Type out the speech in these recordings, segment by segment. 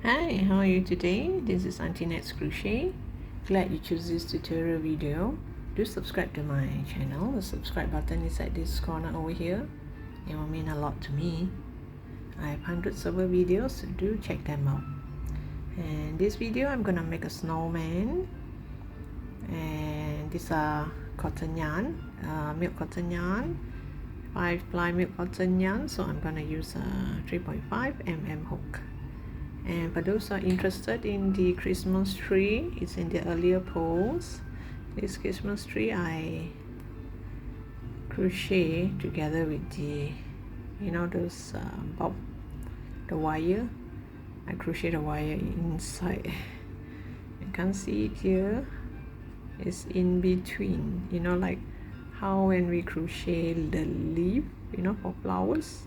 Hi, how are you today? This is Auntie Nat's Crochet. Glad you choose this tutorial video. Do subscribe to my channel. The subscribe button is at this corner over here. It will mean a lot to me. I have hundreds of videos, so do check them out. And this video I'm gonna make a snowman. And these are cotton yarn, milk cotton yarn, 5-ply milk cotton yarn. So I'm gonna use a 3.5 mm hook. And for those who are interested in the Christmas tree, it's in the earlier post. This Christmas tree I crochet together with the, those bob, the wire. I crochet the wire inside. You can't see it here. It's in between. Like how when we crochet the leaf, for flowers.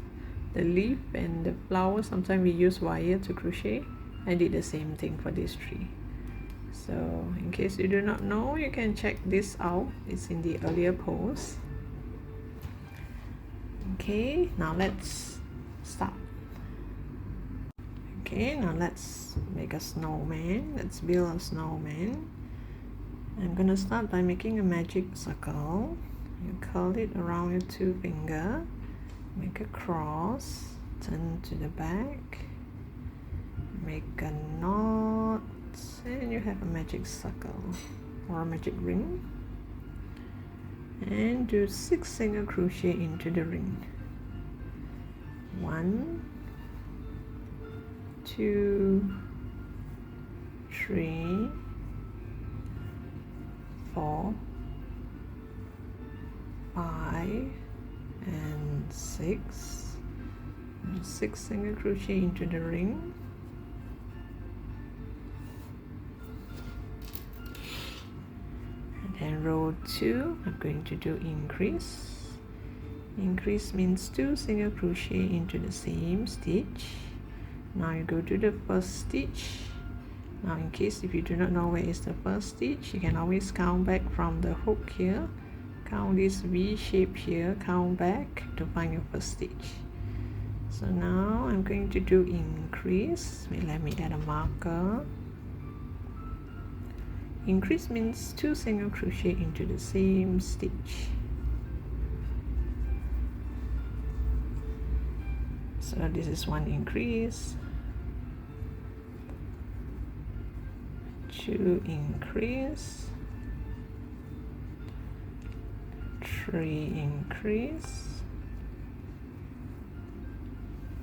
The leaf and the flower, sometimes we use wire to crochet. I did the same thing for this tree. So in case you do not know, you can check this out. It's in the earlier post. Okay, now let's start. Okay, now let's make a snowman. Let's build a snowman. I'm gonna start by making a magic circle. You curl it around your 2 fingers. Make a cross, turn to the back, make a knot, and you have a magic circle or a magic ring. And do 6 single crochet into the ring. 1, 2, 3, 4, 5, and 6 single crochet into the ring. And then row 2, I'm going to do increase. Increase means 2 single crochet into the same stitch. Now you go to the first stitch. Now in case if you do not know where is the first stitch, you can always count back from the hook here. Count this V shape here, count back to find your first stitch. So now I'm going to do increase. Let me add a marker. Increase means 2 single crochet into the same stitch. So this is 1 increase, 2 increase, 3 increase,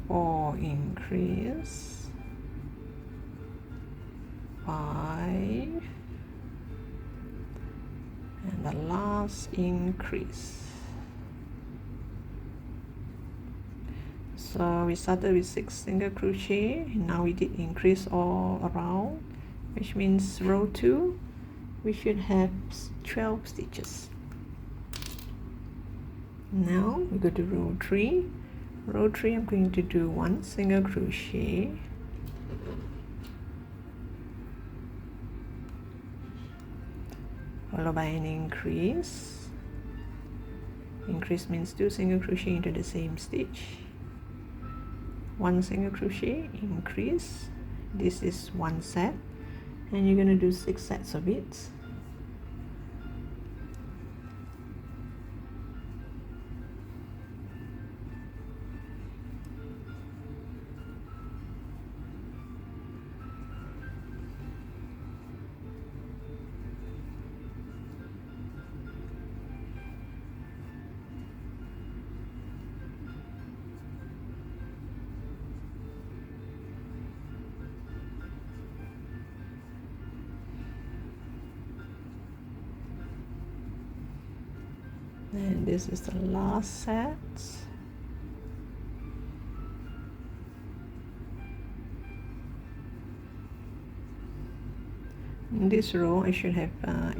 4 increase, 5, and the last increase. So we started with 6 single crochet, and now we did increase all around, which means row 2 we should have 12 stitches. Now we go to row 3. Row 3 I'm going to do 1 single crochet, followed by an increase. Increase means 2 single crochet into the same stitch. 1 single crochet, increase. This is 1 set, and you're going to do 6 sets of it. And this is the last set. In this row I should have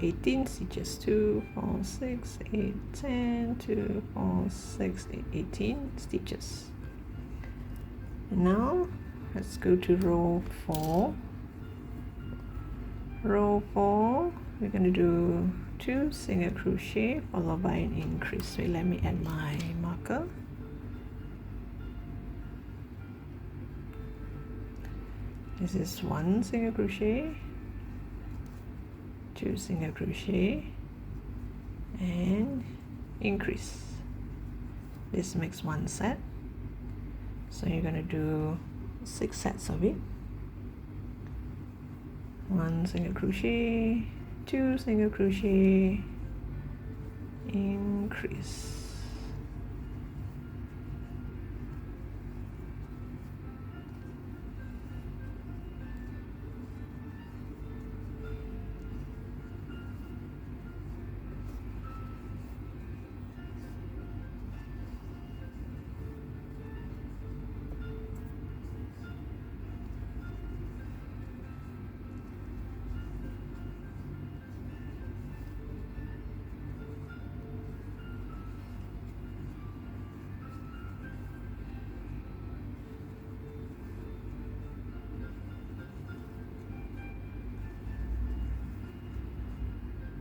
18 stitches. 2, 4, 6, 8, 10, 2, 4, 6, 8, 18 stitches. And now let's go to row 4. Row 4 we're going to do 2 single crochet followed by an increase. So let me add my marker. This is 1 single crochet, 2 single crochet, and increase. This makes 1 set, so you're going to do 6 sets of it. 1 single crochet, 2 single crochet, increase.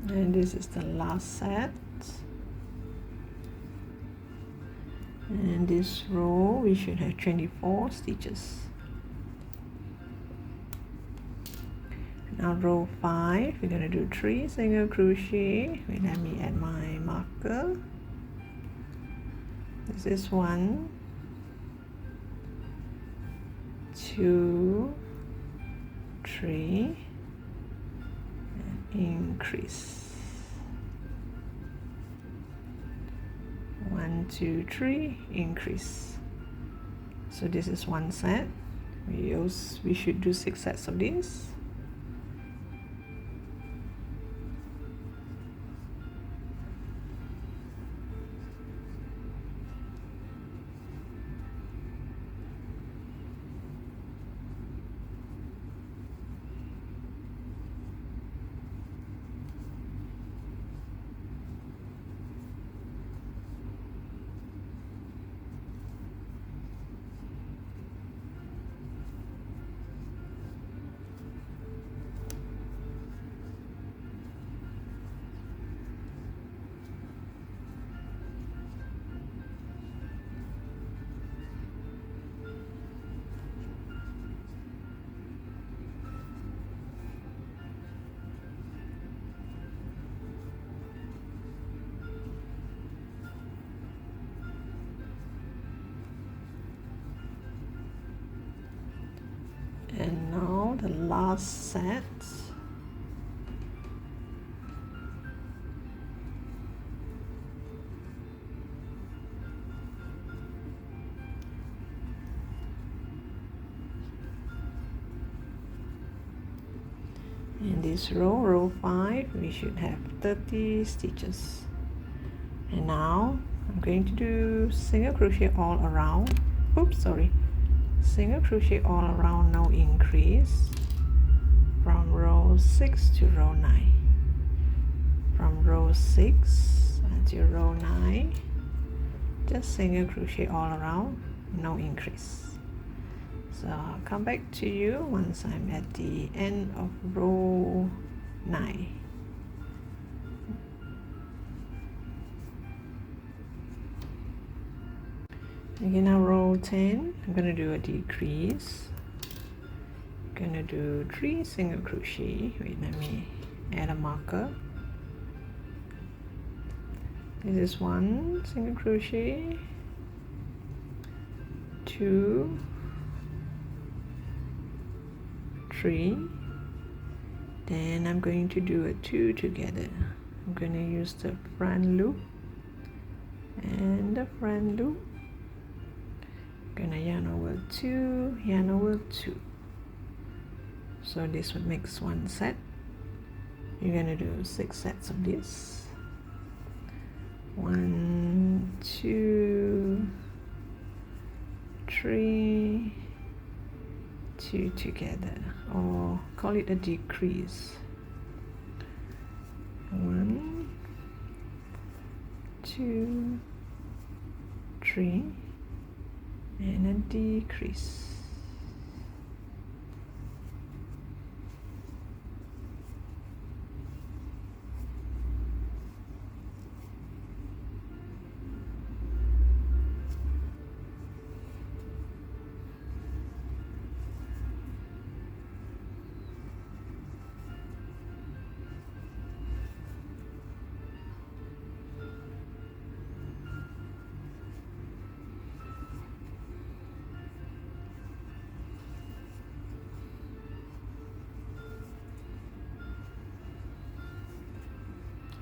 And this is the last set, and this row we should have 24 stitches. Now row 5, we're going to do 3 single crochet. Wait, let me add my marker. This is 1, 2, 3, and increase. 1, 2, 3, increase. So this is 1 set. We should do 6 sets of this. And now the last set. In this row 5, we should have 30 stitches. And now I'm going to do single crochet all around. Oops, sorry. Single crochet all around, no increase, from row 6 to row 9. From row 6 until row 9, just single crochet all around, no increase. So I'll come back to you once I'm at the end of row 9. Again, now row 10, I'm going to do a decrease. I'm going to do 3 single crochet. Wait, let me add a marker. This is 1 single crochet, 2, 3, then I'm going to do a 2 together. I'm going to use the front loop and the front loop. Gonna yarn over 2, yarn over 2. So this would make 1 set. You're gonna do 6 sets of this. 1, 2, 3, 2 together, or call it a decrease. 1, 2, 3, and a decrease.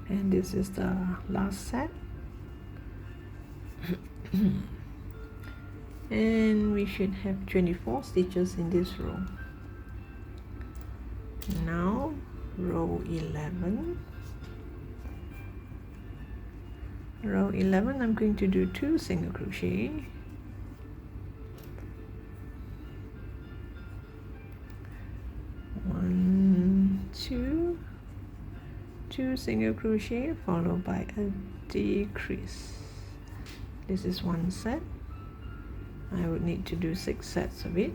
and this is the last set. And we should have 24 stitches in this row. Now row 11. Row 11, I'm going to do 2 single crochet, 1, 2, 2 single crochet followed by a decrease. This is one set. I would need to do 6 sets of it.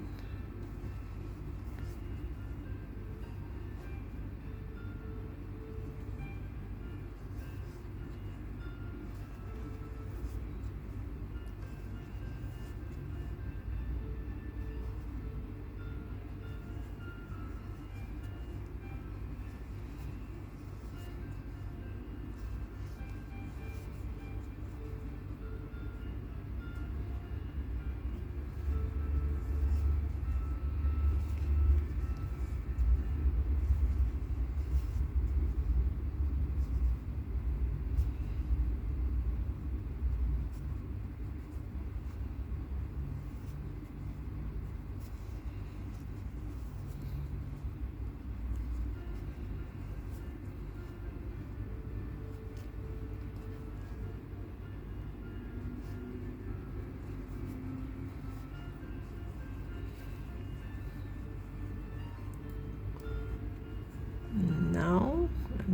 Now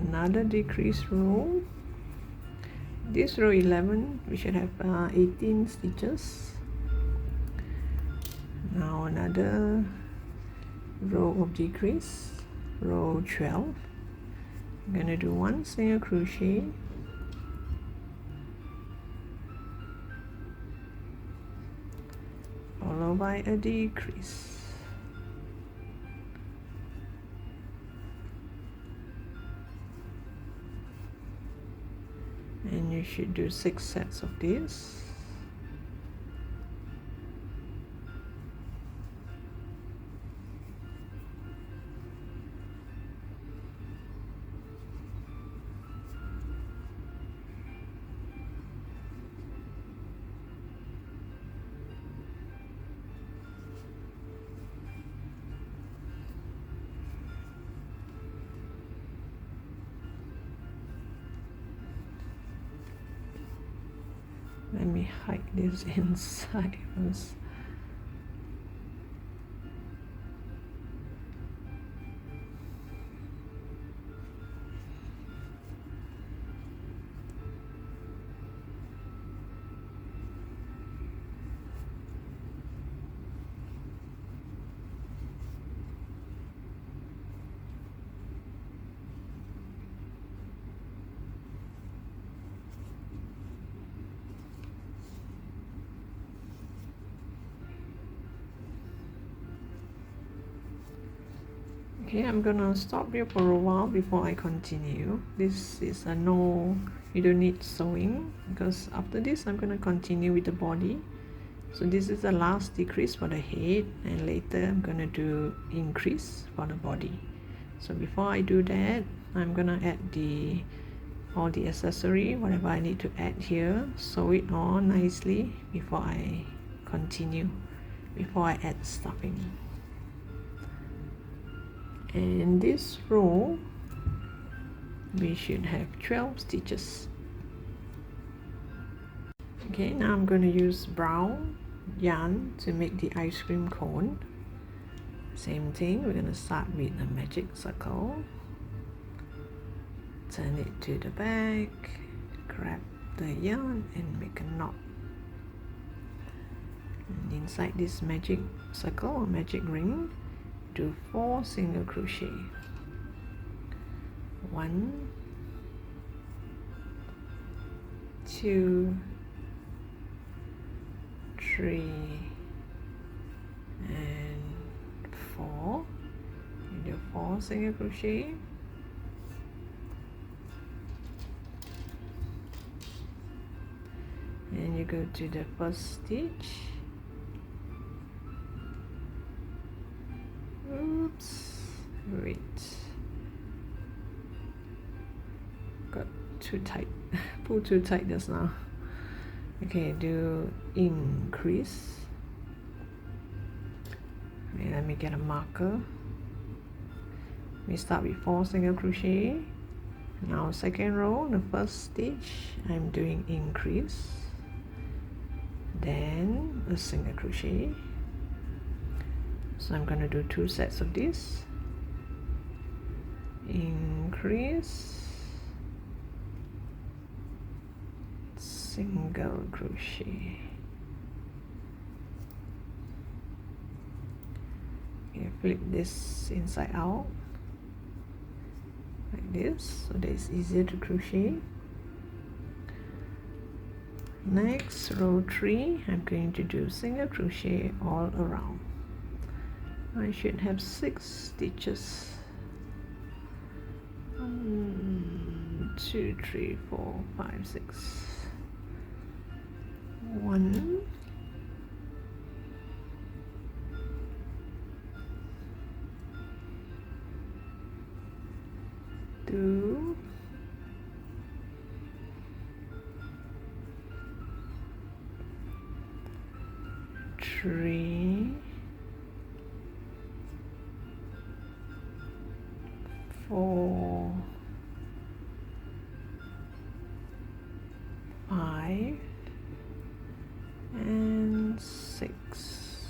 another decrease row. This row 11, we should have 18 stitches. Now another row of decrease, row 12. I'm gonna do 1 single crochet, followed by a decrease. And you should do 6 sets of this. Let me hide this inside first. Okay, I'm gonna stop here for a while before I continue. This is a no, you don't need sewing, because after this I'm gonna continue with the body. So this is the last decrease for the head, and later I'm gonna do increase for the body. So before I do that, I'm gonna add all the accessory, whatever I need to add here, sew it on nicely before I continue, before I add stuffing. And in this row we should have 12 stitches. Okay, now I'm going to use brown yarn to make the ice cream cone. Same thing, we're going to start with a magic circle, turn it to the back, grab the yarn and make a knot. And inside this magic circle or magic ring, do 4 single crochet. 1, 2, 3, and 4. You do 4 single crochet. And you go to the first stitch. Oops, wait. Good. too tight. Pull too tight just now. Okay, do increase. Okay, let me get a marker. We start with 4 single crochet. Now second row, the first stitch, I'm doing increase, then a single crochet. So I'm going to do 2 sets of this. Increase, single crochet. Okay, flip this inside out like this, so that it's easier to crochet. Next, row 3, I'm going to do single crochet all around. I should have 6 stitches. 1, 2, 3, 4, 5, 6. 1, 2, 3, 4, 5, and 6.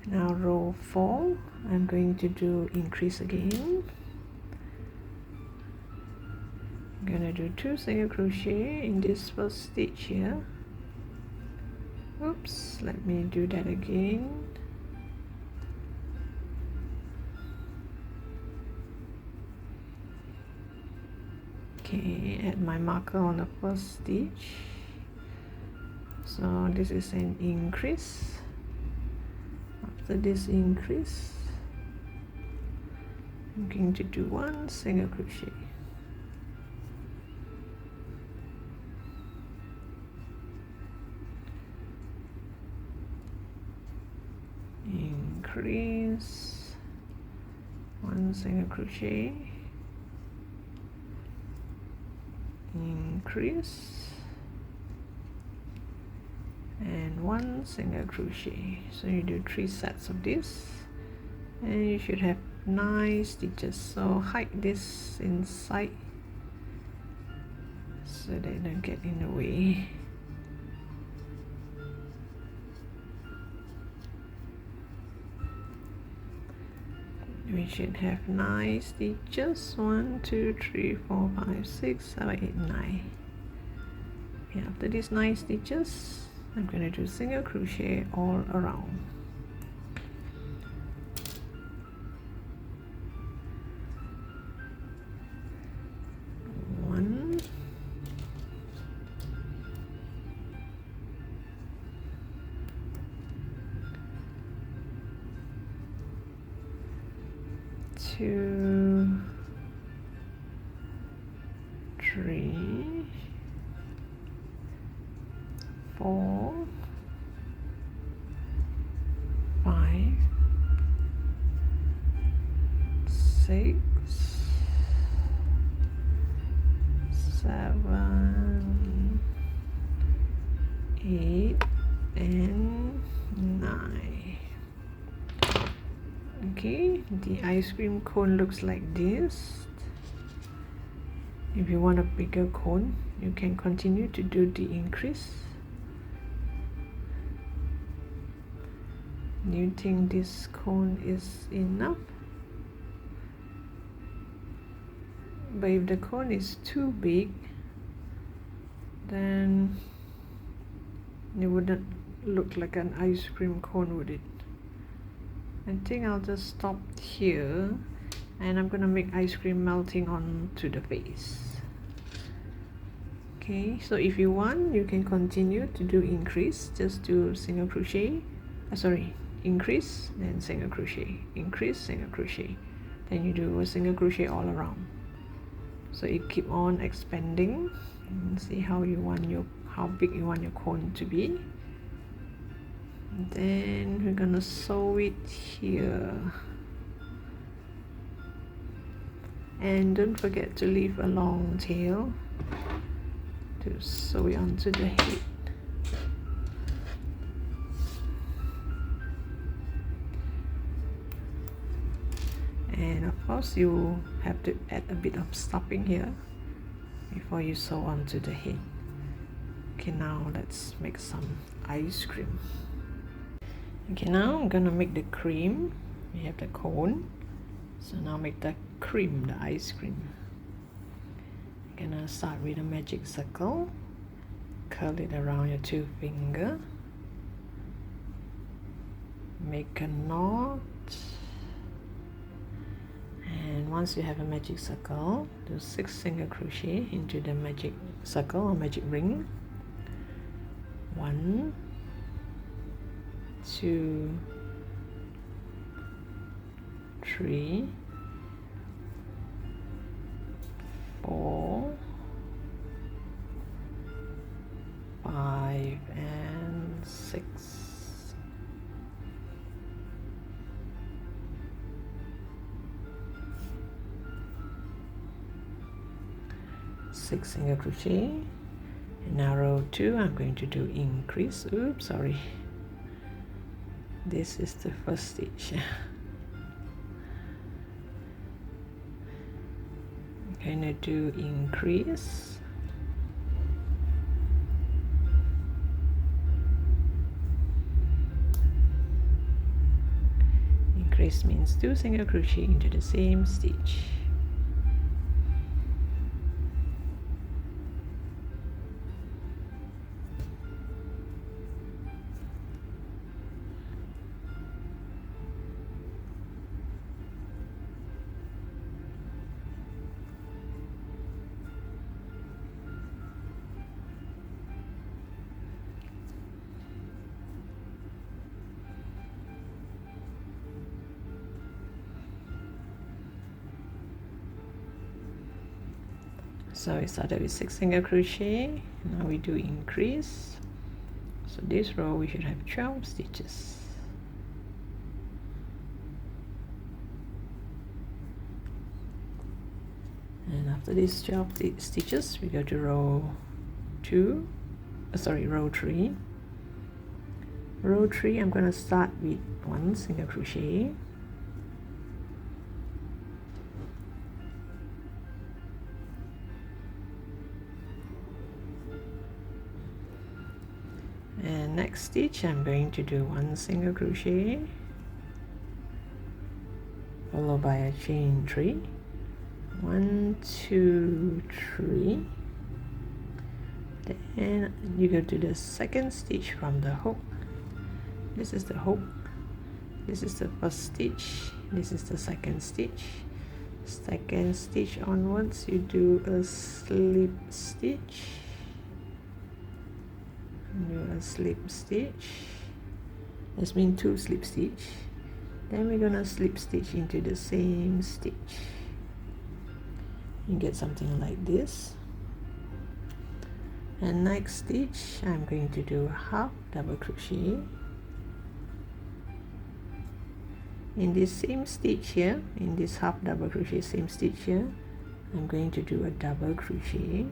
Now row 4, I'm going to do increase again. I'm gonna do 2 single crochet in this first stitch here. Oops, let me do that again. Okay, add my marker on the first stitch. So this is an increase. After this increase, I'm going to do 1 single crochet. Increase, 1 single crochet. Increase, and 1 single crochet. So you do 3 sets of this, and you should have 9 stitches. So hide this inside so they don't get in the way. We should have 9 stitches. 1, 2, 3, 4, 5, 6, 7, 8, 9. Okay, after these 9 stitches, I'm going to do single crochet all around. One, 2, 3, 4, 5, 6, 7, 8, and 9. Okay, the ice cream cone looks like this. If you want a bigger cone, you can continue to do the increase. Do you think this cone is enough? But if the cone is too big, then it wouldn't look like an ice cream cone, would it? I think I'll just stop here, and I'm gonna make ice cream melting onto the face. Okay, so if you want, you can continue to do increase. Just do single crochet, increase, then single crochet, increase, single crochet, then you do a single crochet all around. So it keep on expanding, and see how big you want your cone to be. Then we're gonna sew it here, And don't forget to leave a long tail to sew it onto the head. And of course you have to add a bit of stuffing here before you sew onto the head. Okay, now let's make some ice cream. Okay, now I'm gonna make the cream. We have the cone, so now make the cream, the ice cream. I'm gonna start with a magic circle, curl it around your 2 fingers, make a knot, and once you have a magic circle, do 6 single crochet into the magic circle or magic ring. 1, 2, 3, 4, 5, and 6. Single crochet, and now row 2 I'm going to do increase. Oops, sorry, this is the first stitch. I'm going to do increase, increase means 2 single crochet into the same stitch. So we started with 6 single crochet, now we do increase. So this row we should have 12 stitches. And after these 12 stitches, we go to row 3. Row 3, I'm going to start with 1 single crochet. And next stitch I'm going to do 1 single crochet followed by a chain 3. 1, 2, 3. Then you go to the second stitch from the hook. This is the hook, this is the first stitch, this is the second stitch. Second stitch onwards you do a slip stitch, do a slip stitch, this means 2 slip stitch. Then we're gonna slip stitch into the same stitch. You get something like this. And next stitch I'm going to do half double crochet. In this same stitch here, in this half double crochet same stitch here, I'm going to do a double crochet.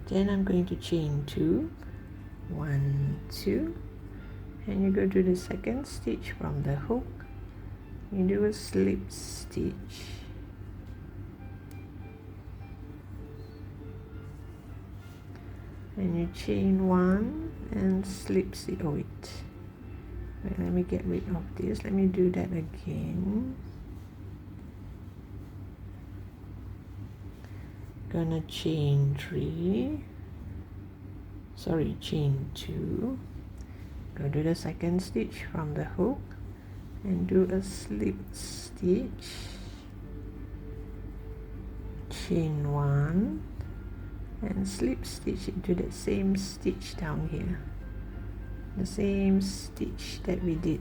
Then I'm going to chain 2, 1, 2, and you go to the second stitch from the hook, you do a slip stitch, and you chain 1 and slip stitch. Oh wait, let me get rid of this, let me do that again. Gonna chain 3, chain 2, go to the second stitch from the hook and do a slip stitch, chain 1 and slip stitch into the same stitch down here, the same stitch that we did.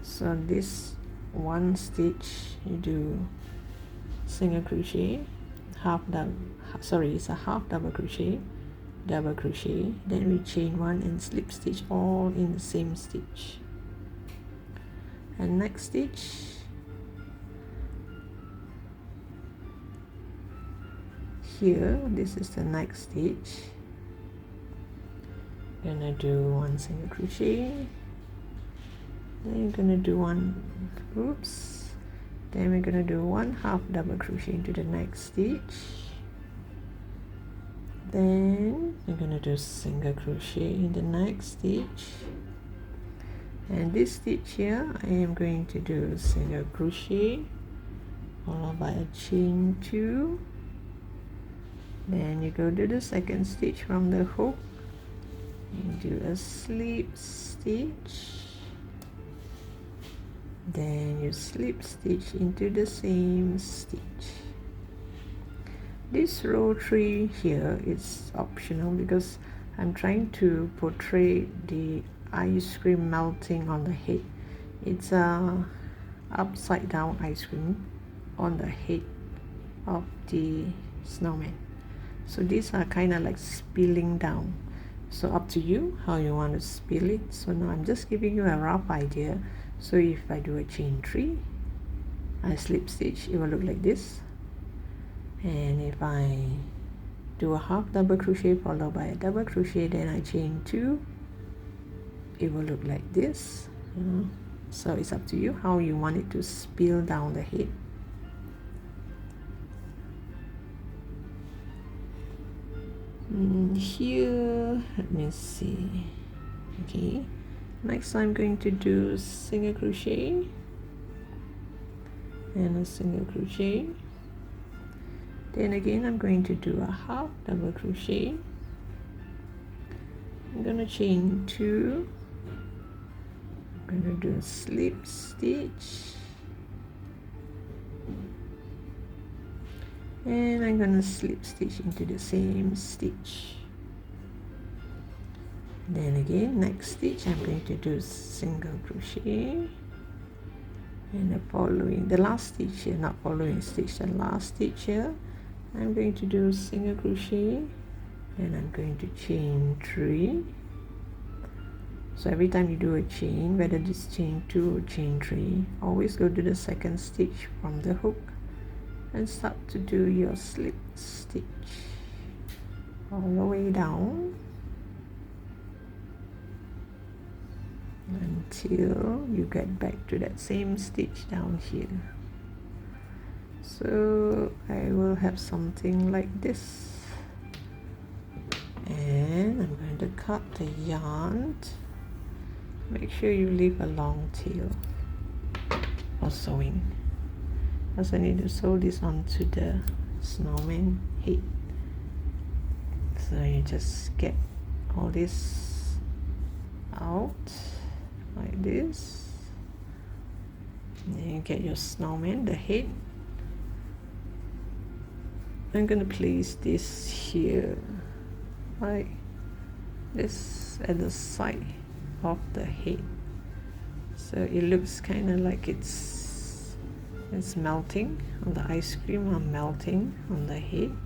So this one stitch you do single crochet, it's a half double crochet, double crochet, then we chain 1 and slip stitch all in the same stitch. and next stitch. Here, this is the next stitch. Gonna do one single crochet, then you're gonna do one, oops, then we're gonna do one half double crochet into the next stitch, then you're gonna do single crochet in the next stitch, and this stitch here I am going to do single crochet followed by a chain 2, then you go to the second stitch from the hook and do a slip stitch, then you slip stitch into the same stitch. This row 3 here is optional because I'm trying to portray the ice cream melting on the head. It's a upside down ice cream on the head of the snowman, so these are kind of like spilling down. So up to you how you want to spill it. So now I'm just giving you a rough idea. So if I do a chain 3, I slip stitch, it will look like this. And if I do a half double crochet followed by a double crochet, then I chain 2, it will look like this. So it's up to you how you want it to spill down the head. Here, let me see. Okay, next I'm going to do single crochet and a single crochet, then again I'm going to do a half double crochet, I'm gonna chain 2, I'm gonna do a slip stitch, and I'm gonna slip stitch into the same stitch. Then again, next stitch I'm going to do single crochet, and the last stitch here, not following stitch, the last stitch here I'm going to do single crochet, and I'm going to chain 3. So every time you do a chain, whether it's chain 2 or chain 3, always go to the second stitch from the hook and start to do your slip stitch all the way down until you get back to that same stitch down here. So I will have something like this, and I'm going to cut the yarn. Make sure you leave a long tail for sewing, because I need to sew this onto the snowman head. So you just get all this out like this, and then you get your snowman, the head. I'm gonna place this here like this at the side of the head, so it looks kind of like it's melting on the ice cream, or melting on the head.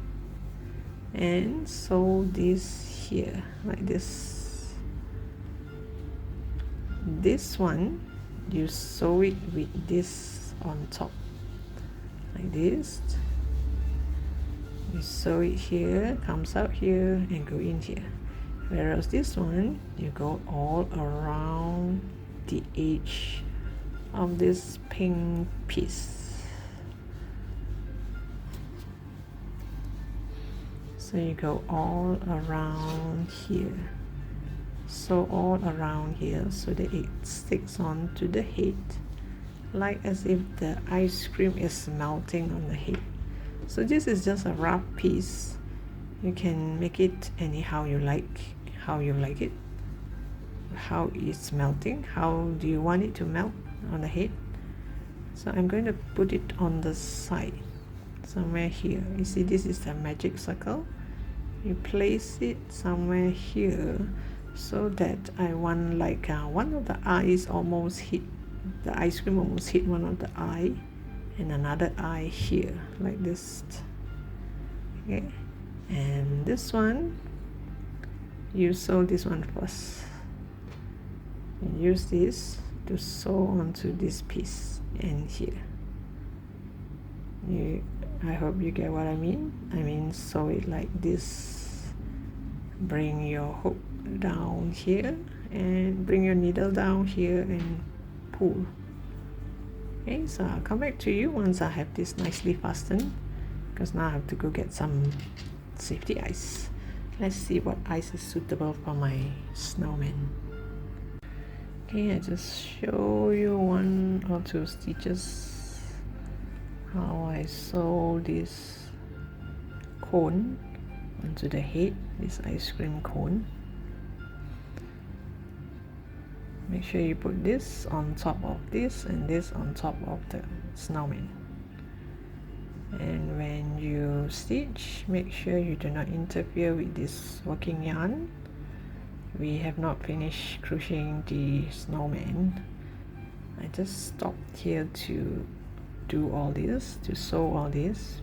And sew this here like this. This one you sew it with this on top like this. You sew it here, comes out here and go in here, whereas this one you go all around the edge of this pink piece. So you go all around here, sew all around here so that it sticks on to the head, like as if the ice cream is melting on the head. So this is just a rough piece. You can make it anyhow you like, how you like it, how it's melting, how do you want it to melt on the head. So I'm going to put it on the side somewhere here. You see, this is the magic circle. You place it somewhere here so that I want like one of the eyes almost hit, the ice cream almost hit one of the eye, and another eye here like this. Okay, and this one you sew this one first and use this to sew onto this piece and here. I hope you get what I mean. Sew it like this. Bring your hook down here and bring your needle down here and pull. Okay, so I'll come back to you once I have this nicely fastened, because now I have to go get some safety ice. Let's see what ice is suitable for my snowman. Okay, I just show you 1 or 2 stitches how I sew this cone onto the head, this ice cream cone. Make sure you put this on top of this and this on top of the snowman. And when you stitch, make sure you do not interfere with this working yarn. We have not finished crocheting the snowman. I just stopped here to do all this, to sew all this,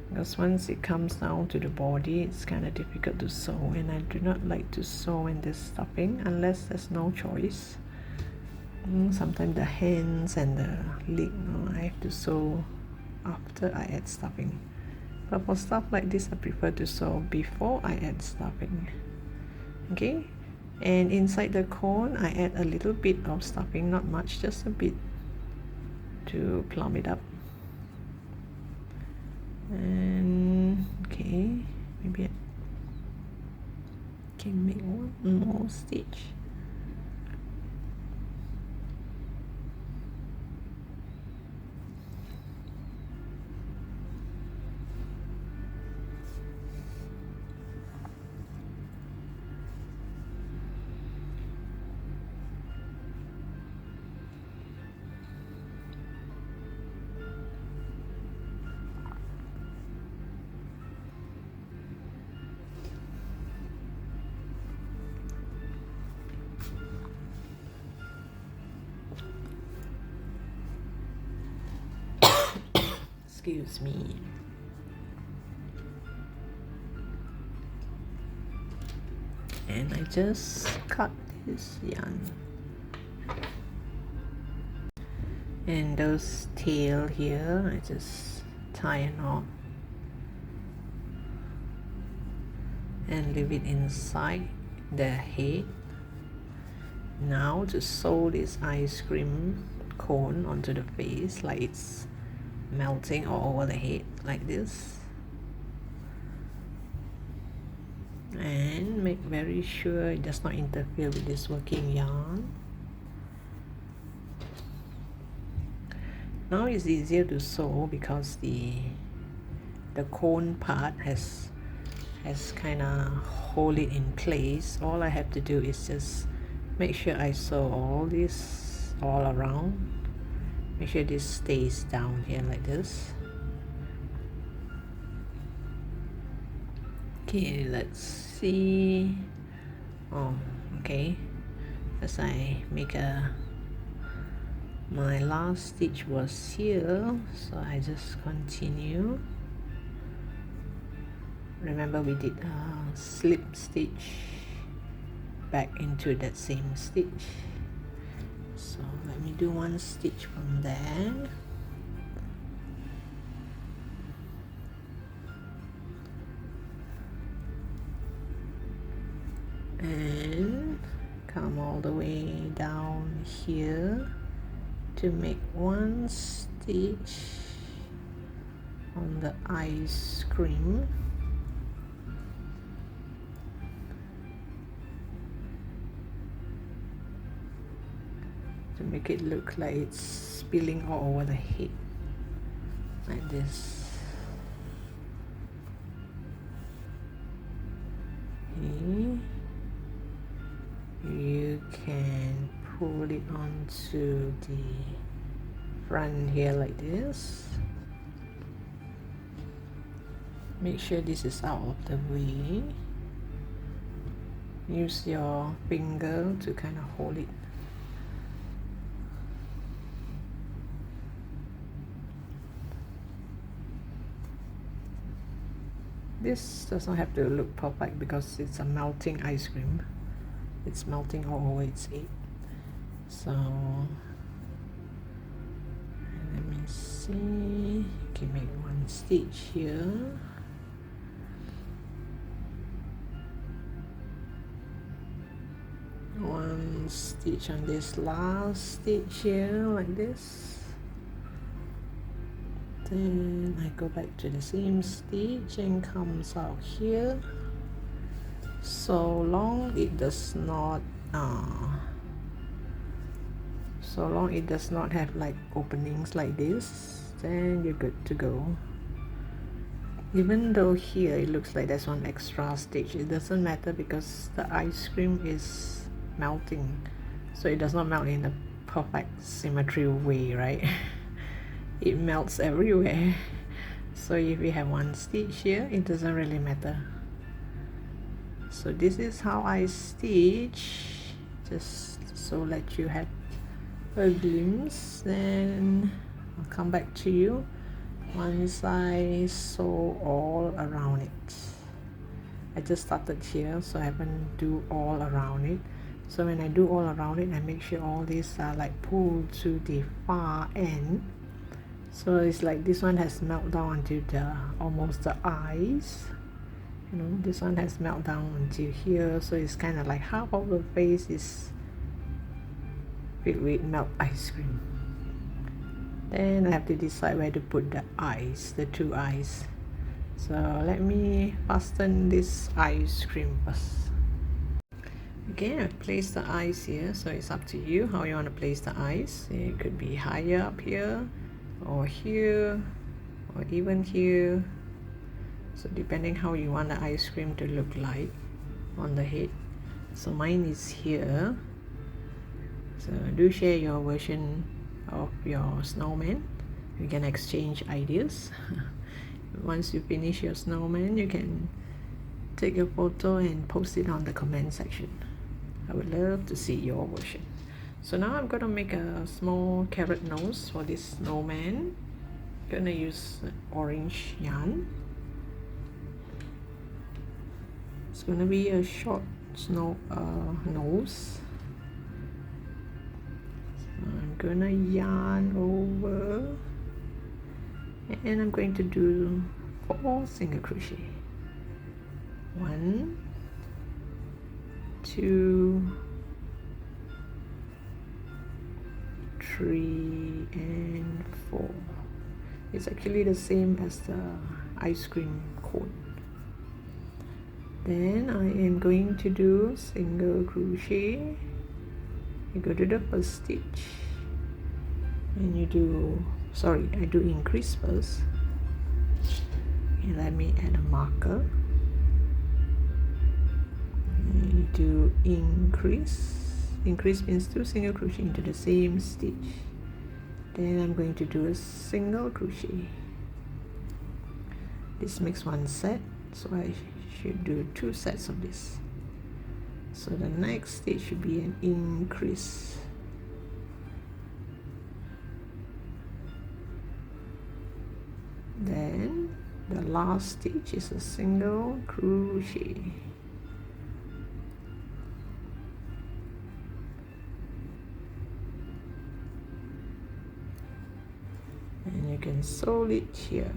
because once it comes down to the body, it's kind of difficult to sew, and I do not like to sew in this stuffing unless there's no choice. Sometimes the hands and the leg, I have to sew after I add stuffing, but for stuff like this I prefer to sew before I add stuffing. Okay, and inside the cone I add a little bit of stuffing, not much, just a bit, to plump it up. And okay, maybe I can make 1 more stitch. Excuse me. And I just cut this yarn, and those tail here I just tie a knot and leave it inside the head. Now to sew this ice cream cone onto the face, like it's melting all over the head like this, and make very sure it does not interfere with this working yarn. Now it's easier to sew because the cone part has kind of hold it in place. All I have to do is just make sure I sew all this all around. Make sure this stays down here like this. Okay, let's see. Oh, okay. As I make my last stitch was here, so I just continue. Remember we did a slip stitch back into that same stitch. So let me do 1 stitch from there. And come all the way down here to make 1 stitch on the ice cream. To make it look like it's spilling all over the head, like this. Okay. You can pull it onto the front here like this. Make sure this is out of the way. Use your finger to kind of hold it. This does not have to look perfect because it's a melting ice cream. It's melting all over its head. So let me see, can make one stitch here. One stitch on this last stitch here, like this. Then I go back to the same stitch and comes out here. So long it does not have like openings like this, then you're good to go. Even though here it looks like there's one extra stitch, it doesn't matter because the ice cream is melting, so it does not melt in a perfect symmetry way, right? It melts everywhere. So if we have one stitch here, it doesn't really matter. So this is how I stitch, just so let you have a glimpse. Then I'll come back to you once I sew all around it. I just started here, so I haven't do all around it. So when I do all around it, I make sure all these are like pulled to the far end. So it's like this one has melt down until the almost the eyes. You know, this one has melt down until here, so it's kind of like half of the face is filled with melt ice cream. Then I have to decide where to put the eyes, the two eyes. So let me fasten this ice cream first. Okay, I've placed the eyes here, so it's up to you how you want to place the eyes. It could be higher up here, or here, or even here. So depending how you want the ice cream to look like on the head. So mine is here. So do share your version of your snowman. We can exchange ideas. Once you finish your snowman, you can take a photo and post it on the comment section. I would love to see your version. So now I'm going to make a small carrot nose for this snowman. I'm going to use orange yarn. It's going to be a short nose. So I'm going to yarn over, and I'm going to do 4 single crochet. 1, 2, 3, and 4. It's actually the same as the ice cream cone. Then I am going to do single crochet. You go to the first stitch and you do, I do increase first. And let me add a marker. And you do increase means 2 single crochet into the same stitch. Then I'm going to do a single crochet. This makes 1 set, so I should do 2 sets of this. So the next stitch should be an increase. Then the last stitch is a single crochet. And you can sew it here.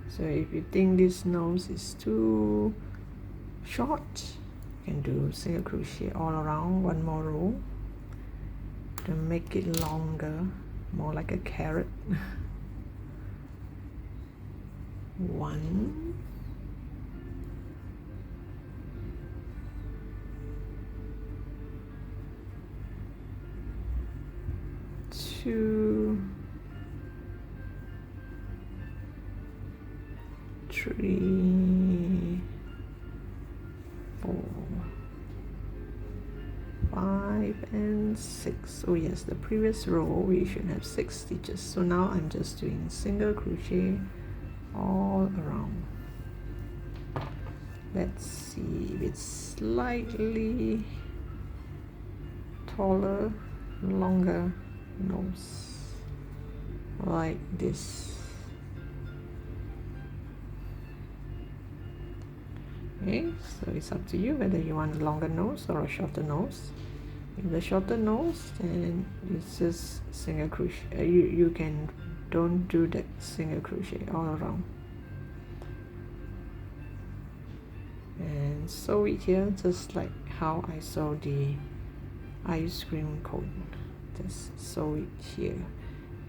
So if you think this nose is too short, you can do single crochet all around 1 more row to make it longer, more like a carrot. 1, 2, 3, 4, 5, and 6. Oh yes, the previous row we should have 6 stitches. So now I'm just doing single crochet all around. Let's see if it's slightly taller, longer nose like this. Okay, so it's up to you whether you want a longer nose or a shorter nose. With the shorter nose, then it's just single crochet. You can don't do that single crochet all around, and sew it here just like how I sew the ice cream cone. Just sew it here,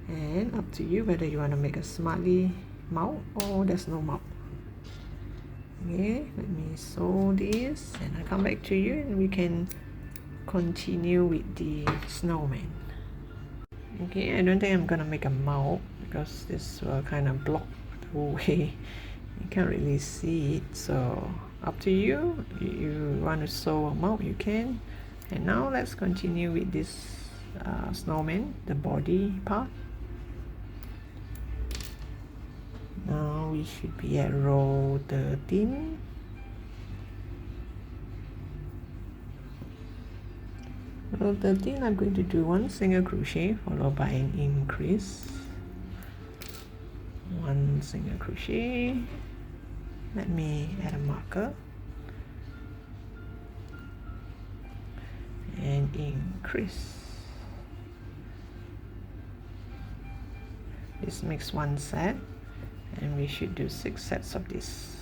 and up to you whether you want to make a smiley mouth or there's no mouth. Okay, let me sew this and I'll come back to you and we can continue with the snowman. Okay, I don't think I'm gonna make a mouth because this will kind of block the way. You can't really see it, so up to you. You want to sew a mouth, you can. And now let's continue with this snowman, the body part. Now we should be at row 13. Row 13, I'm going to do one single crochet followed by an increase. One single crochet. Let me add a marker and increase. This makes one set, and we should do 6 sets of this.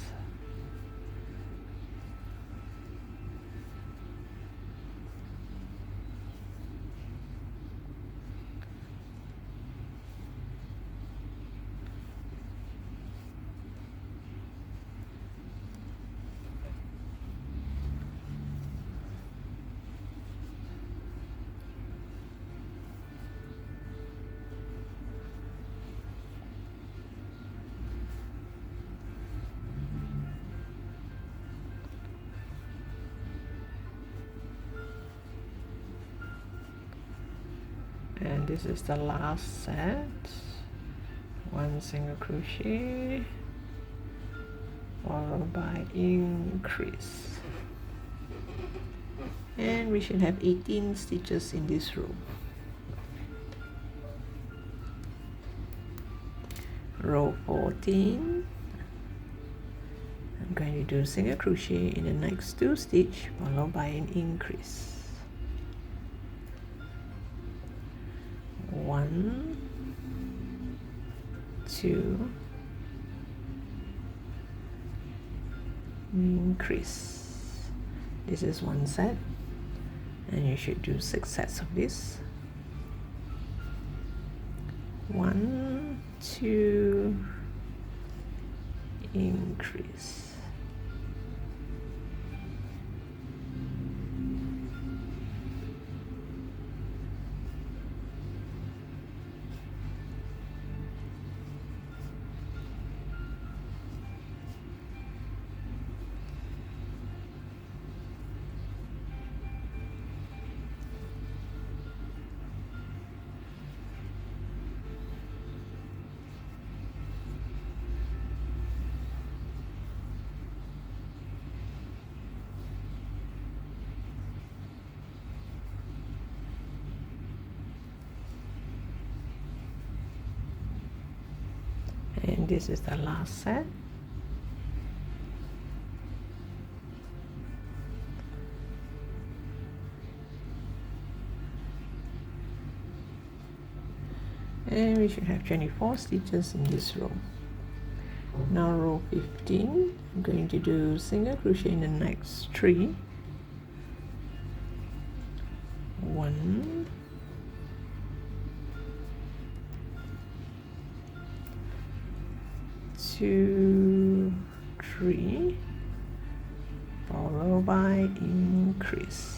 And this is the last set. One single crochet followed by increase, and we should have 18 stitches in this row. Row 14, I'm going to do single crochet in the next 2 stitches followed by an increase. 1, 2, increase. This is one set, and you should do 6 sets of this. 1, 2, increase. And this is the last set. And we should have 24 stitches in this row. Now row 15, I'm going to do single crochet in the next 3. 1, 2, 3, followed by increase.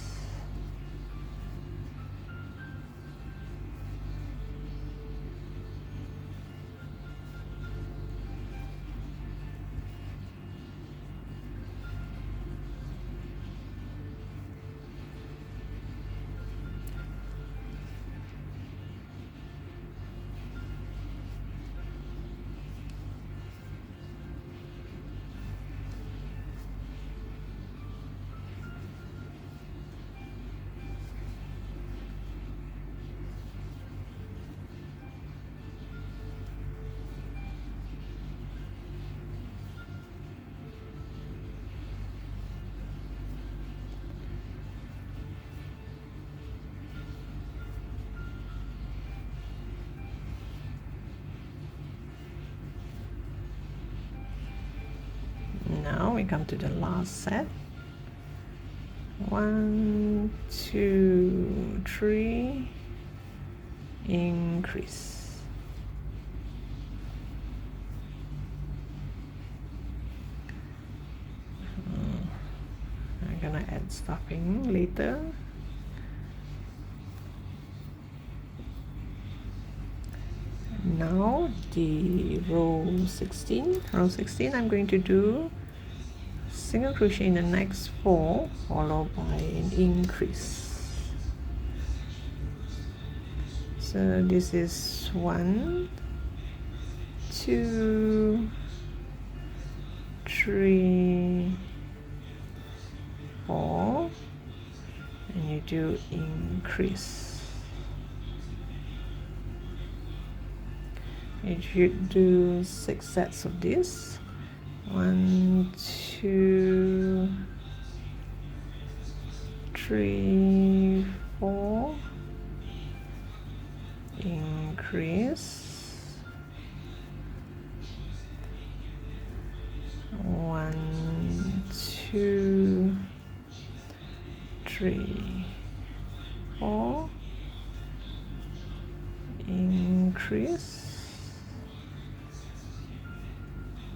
we come to the last set. 1, 2, 3, increase. I'm gonna add stuffing later. Now the row 16, I'm going to do single crochet in the next 4 followed by an increase. So this is 1, 2, 3, 4, and you do increase. You should do 6 sets of this. 1, 2, 3, 4, increase. 1, 2, 3, 4, increase.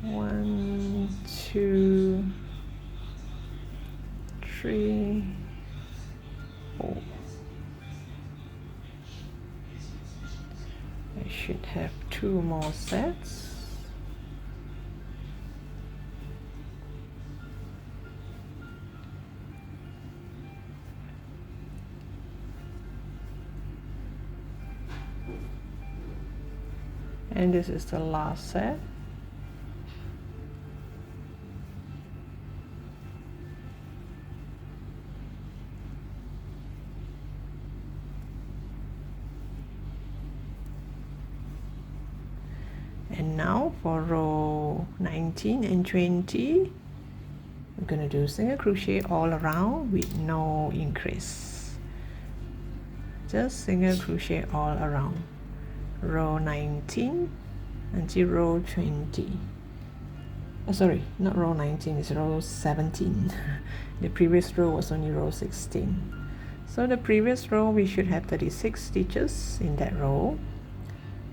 1, 2, 3, 4. I should have 2 more sets. And this is the last set. And now for row 19 and 20, we're going to do single crochet all around with no increase. Just single crochet all around. Row 19 until row 20. Oh, sorry, not row 19, it's row 17. The previous row was only row 16. So the previous row we should have 36 stitches in that row.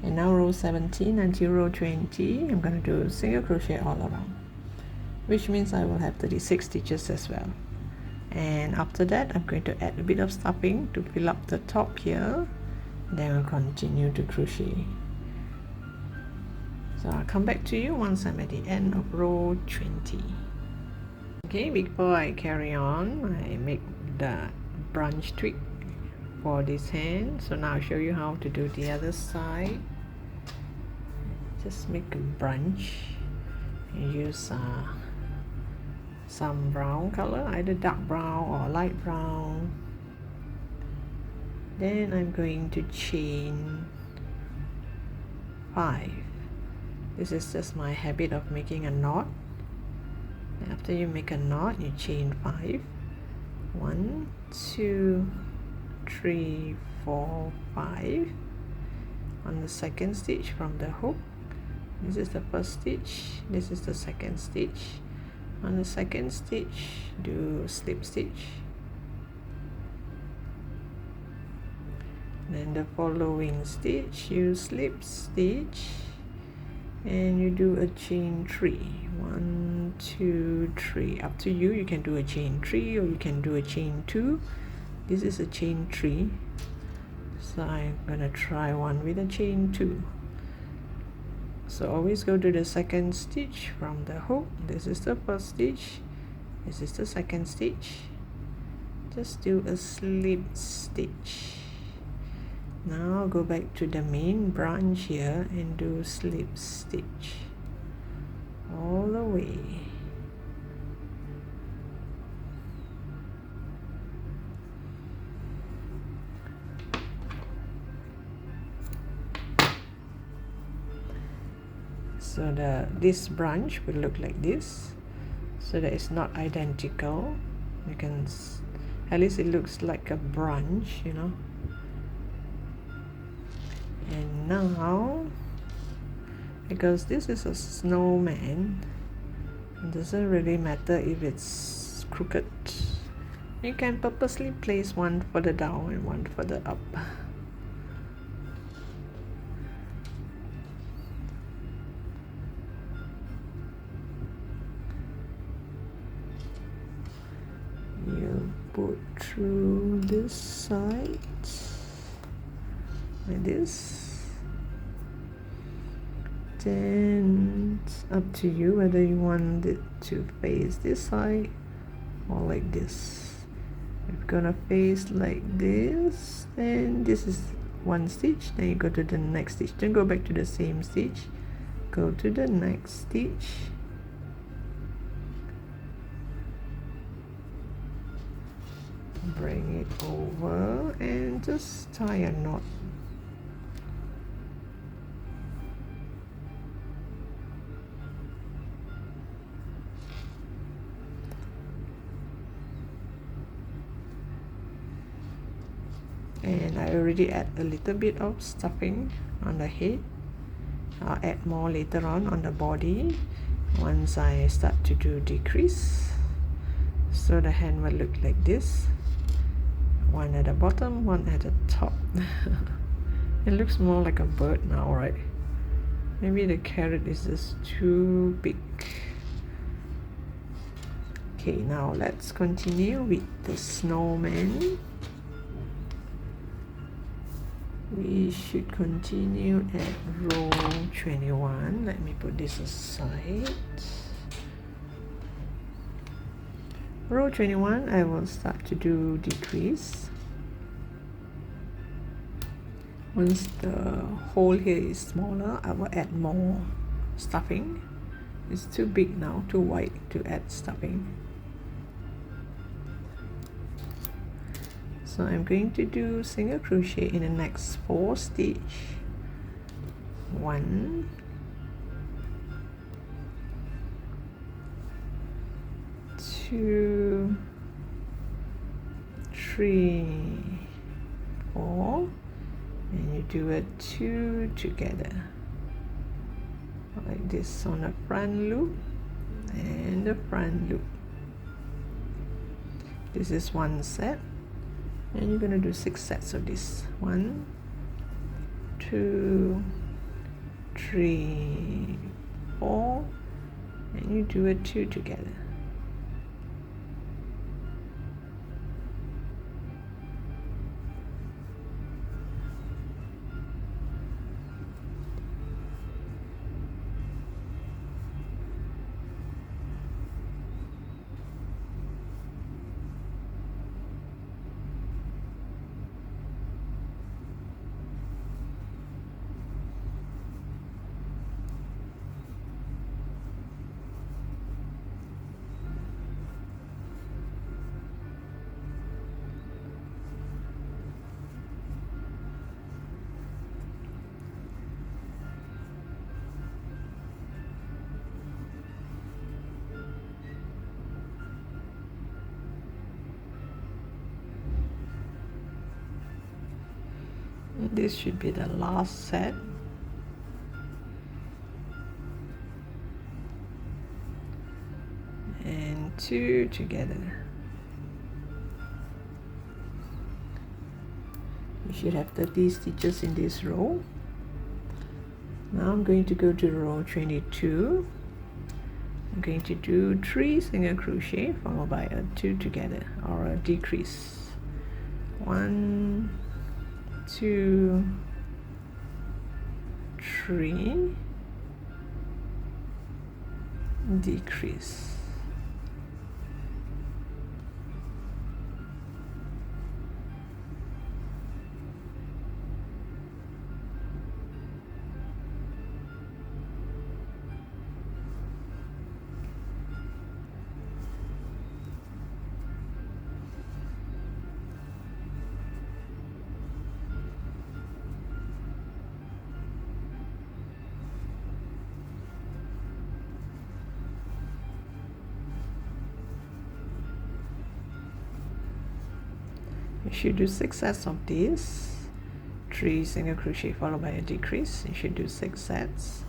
And now row 17 until row 20, I'm going to do single crochet all around, which means I will have 36 stitches as well. And after that, I'm going to add a bit of stuffing to fill up the top here. Then I'll continue to crochet. So I'll come back to you once I'm at the end of row 20. Okay, before I carry on, I make the branch twig for this hand. So now I'll show you how to do the other side. Just make a branch and use some brown color, either dark brown or light brown. Then I'm going to chain 5. This is just my habit of making a knot. After you make a knot, you chain 5. 1, 2, 3, 4, 5 on the second stitch from the hook. This is the first stitch, this is the second stitch. On the second stitch, do slip stitch. Then the following stitch, you slip stitch and you do a chain 3. 1, 2, 3. Up to you, you can do a chain 3 or you can do a chain 2. This is a chain 3. So I'm gonna try one with a chain 2. So always go to the second stitch from the hook. This is the first stitch, this is the second stitch. Just do a slip stitch. Now go back to the main branch here and do slip stitch all the way. So this branch will look like this, so that it's not identical. You can, at least it looks like a branch, you know. And now, because this is a snowman, It doesn't really matter if it's crooked. You can purposely place one further down and one further up. You put through this side like this. Then it's up to you whether you want it to face this side or like this. If you're gonna face like this, then this is one stitch, then you go to the next stitch, then go back to the same stitch, go to the next stitch, bring it over and just tie a knot. And I already add a little bit of stuffing on the head. I'll add more later on the body once I start to do decrease. So the hand will look like this. One at the bottom, one at the top. It looks more like a bird now, right? Maybe the carrot is just too big. Okay, now let's continue with the snowman. We should continue at row 21. Let me put this aside. Row 21, I will start to do decrease. Once the hole here is smaller, I will add more stuffing. It's too big now, too wide to add stuffing. So I'm going to do single crochet in the next 4 stitch. 1, 2, 3, 4, and you do a 2 together like this on the front loop and the front loop. This is one set, and you're going to do 6 sets of this. 1, 2, 3, 4, and you do a 2 together. This should be the last set. And 2 together. You should have 30 stitches in this row. Now I'm going to go to row 22. I'm going to do 3 single crochet followed by a 2 together, or a decrease. 1, 2, 3, decrease. You should do 6 sets of this. 3 single crochet followed by a decrease. You should do 6 sets.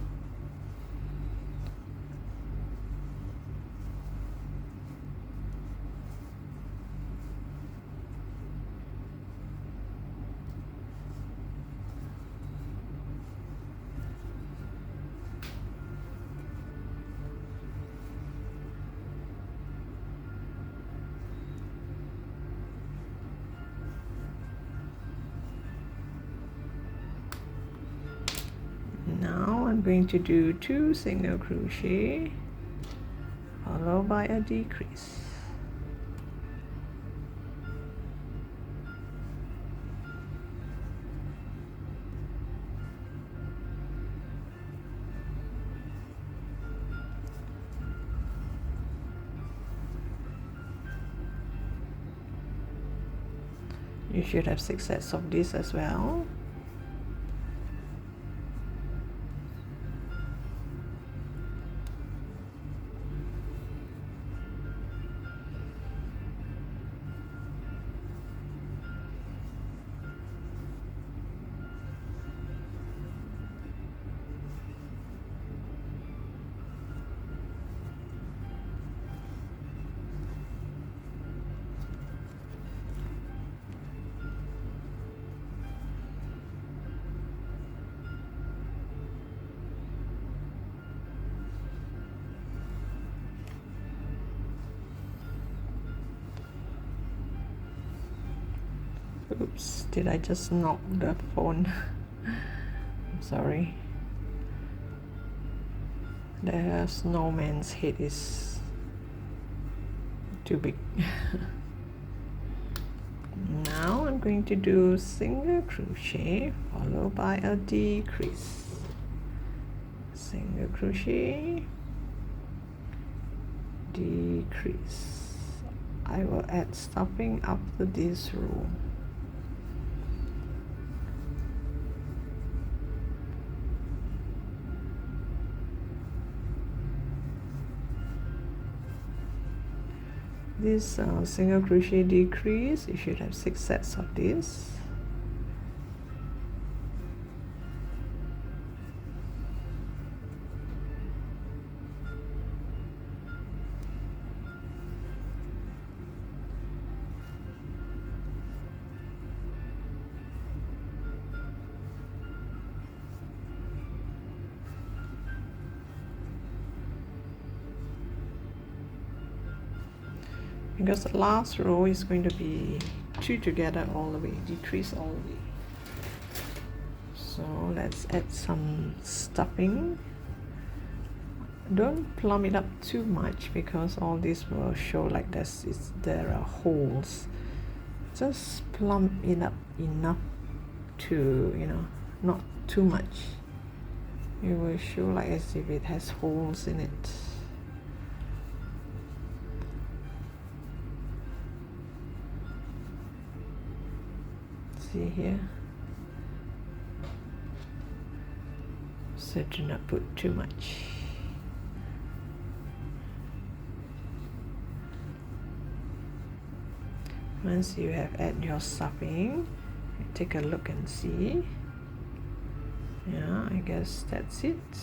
going to do 2 single crochet followed by a decrease. You should have 6 sets of this as well. Oops, did I just knock the phone? I'm sorry. The snowman's head is too big. Now I'm going to do single crochet followed by a decrease. Single crochet, decrease. I will add stuffing after this row. This single crochet decrease, you should have 6 sets of this. Because the last row is going to be 2 together all the way, decrease all the way. So let's add some stuffing. Don't plump it up too much because all this will show like this. There are holes. Just plump it up enough to, you know, not too much. It will show like as if it has holes in it. See here, so do not put too much. Once you have added your stuffing, take a look and see. Yeah, I guess that's it.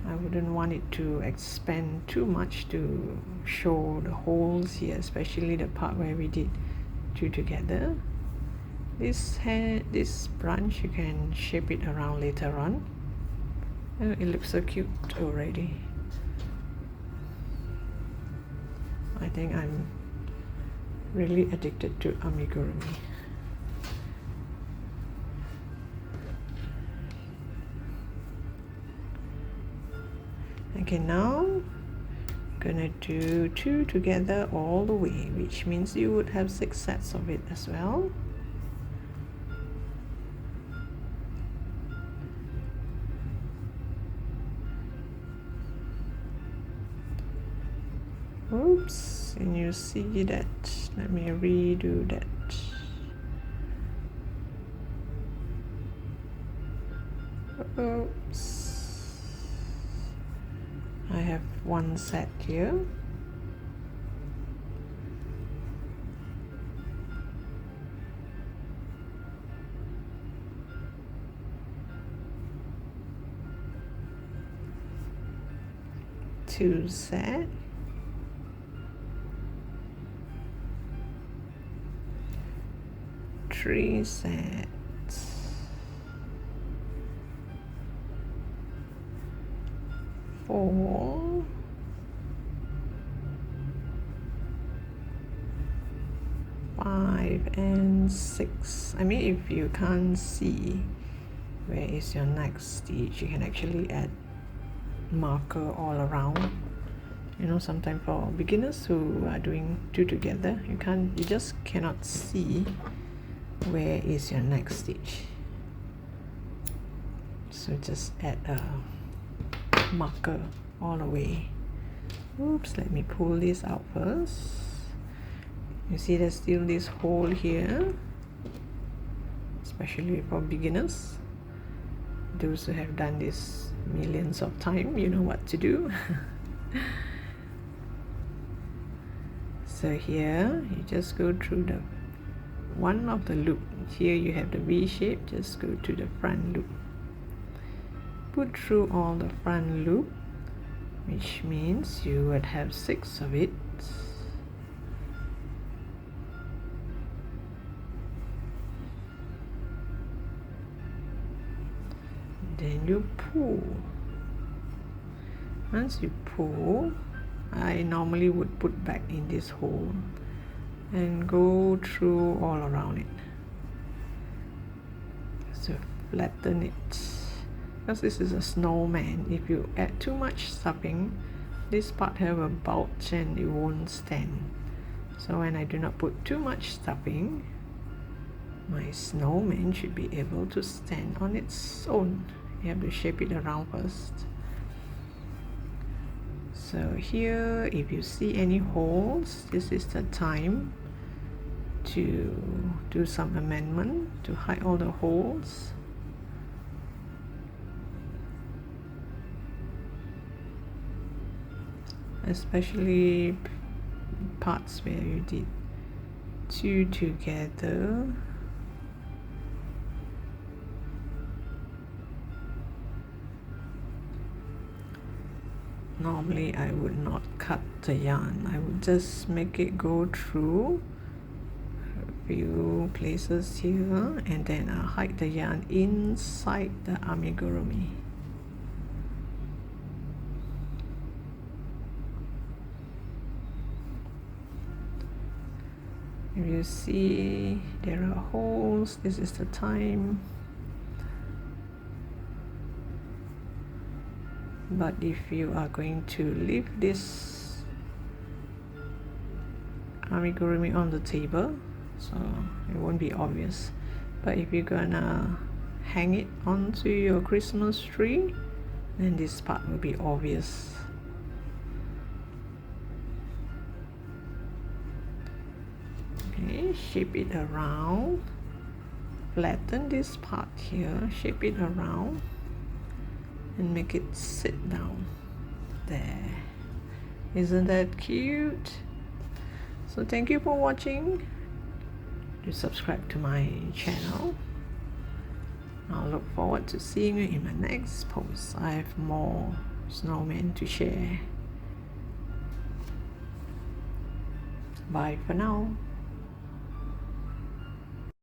I wouldn't want it to expand too much to show the holes here, especially the part where we did 2 together. This branch you can shape it around later on. Oh, it looks so cute already. I think I'm really addicted to amigurumi. Okay, now gonna do 2 together all the way, which means you would have 6 sets of it as well. Oops, and you see that. Let me redo that. Oops. I have 1 set here. Two set. Three sets. 4. 5 and 6. I mean, if you can't see, where is your next stitch. You can actually add marker all around. You know, sometimes for beginners who are doing two together, you just cannot see where is your next stitch. So just add a marker all the way. Oops, let me pull this out first. You see there's still this hole here, especially for beginners. Those who have done this millions of times, you know what to do. So here you just go through the one of the loop. Here you have the V shape, just go to the front loop. Put through all the front loop, which means you would have 6 of it. Then you pull. Once you pull, I normally would put back in this hole and go through all around it. So flatten it. Because this is a snowman, if you add too much stuffing, this part have a bulge and it won't stand. So when I do not put too much stuffing, my snowman should be able to stand on its own. You have to shape it around first. So here, if you see any holes, this is the time to do some amendment to hide all the holes. Especially parts where you did two together. Normally I would not cut the yarn, I would just make it go through a few places here and then I'll hide the yarn inside the amigurumi. If you see there are holes, this is the time. But if you are going to leave this amigurumi on the table, so it won't be obvious. But if you're gonna hang it onto your Christmas tree, then this part will be obvious. Okay, shape it around, flatten this part here, shape it around and make it sit down there. Isn't that cute? So thank you for watching. Do subscribe to my channel. I'll look forward to seeing you in my next post. I have more snowmen to share. Bye for now.